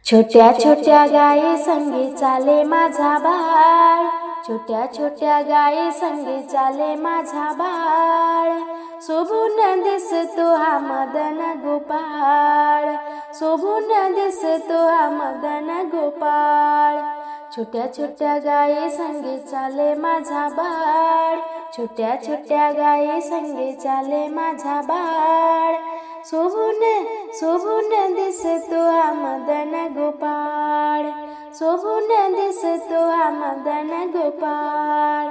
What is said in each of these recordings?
छोट्या छोट्या गायी संगे चाले माझा बाळ, छोट्या छोट्या गायी संगे चाले माझा बाळ. शोभून दिसतो हा मदन गोपाळ, शोभून दिसतो हा मदन गोपाळ. छोट्या छोट्या गायी संगे चाले माझा बाळ, छोट्या छोट्या गायी संगे चाले माझा बाळ. शोभून शोभून दिसतो हा मदन गोपाळ, शोभून दिसतो हा मदन गोपाळ,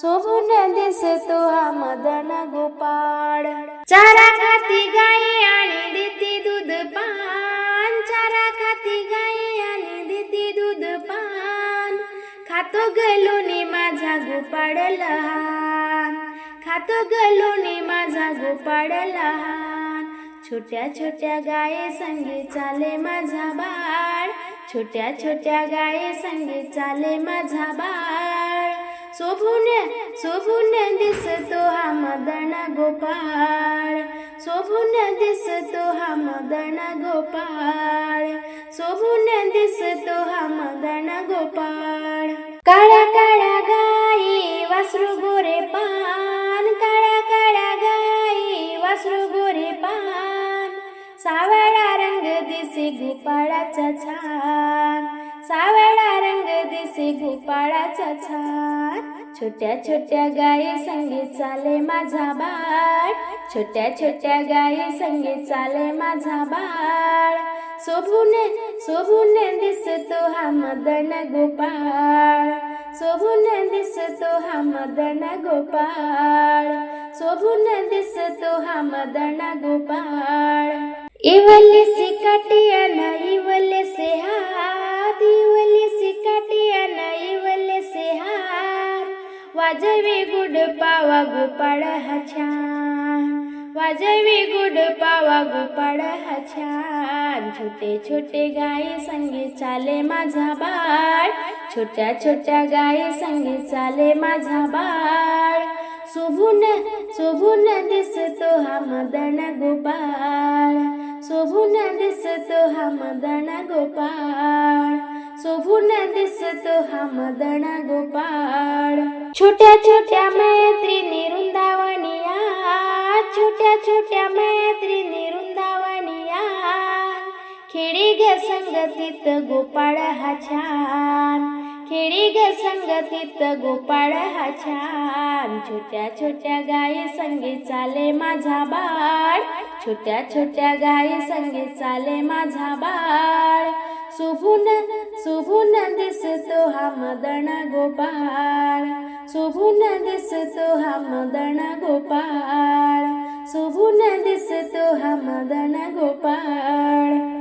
शोभून दिसतो हा मदन गोपाळ. चारा खाती गाई आणि देती दूध पान, चारा खाती गाई आणि देती दूध पान. खातो गलोनी माझा गोपाळ लहान, खातो गलोनी माझा गोपाळ लहान. छोट्या छोट्या गायी संगे चाले माझा बाळ, छोट्या छोट्या गायी संगे चाले माझा बाळ. शोभून शोभून दिसतो हा मदन गोपाळ, शोभून दिसतो हा मदन गोपाळ, शोभून दिसतो हा मदन गोपाळ. काळ्या काळ्या गायी वासरू गोरे पान, काळ्या काळ्या गायी वासरू गोरे पान. सावळा रंग दिसे गोपाळाचा छान, सावळा रंग दिसे गोपाळाचा छान. छोट्या छोट्या गायी संगे चाले माझा बाळ, छोट्या छोट्या गायी संगे चाले माझा बाळ. शोभून शोभून दिसतो हा मदन गोपाळ, शोभून दिसतो हा मदन गोपाळ, शोभून दिसतो हा मदन गोपाळ. इवलेसी काटियान इवलेसे हात, इवलेसी काटियान इवलेसे हात. वाजवी गुड पावा गोपाळ हा छान, वाजवी गुड पावा गोपाळ हा छान. छोटे छोटे गायी संगे चाले माझा बाळ, छोट्या छोट्या गायी संगे चाले माझा बाळ. शोभून शोभून दिसतो हा मदन गोपाळ, शोभून दिसतो हा मदन गोपाळ, शोभून दिसतो हा मदन गोपाळ. छोट्या छोट्या मैत्रिणी वृंदावनिया, छोट्या छोट्या मैत्रिणी वृंदावनिया. खेडी ग संगतीत गोपाळ हा छान, खेडी ग संगतीत गोपाळ हा छान. छोट्या छोट्या गायी संगे चाले माझा बाळ, छोट्या छोट्या गायी संगे चाले माझा बाळ. शोभून शोभून दिसतो हा मदन गोपाळ, शोभून दिसतो हा मदन गोपाळ, शोभून दिसतो हा मदन गोपाळ.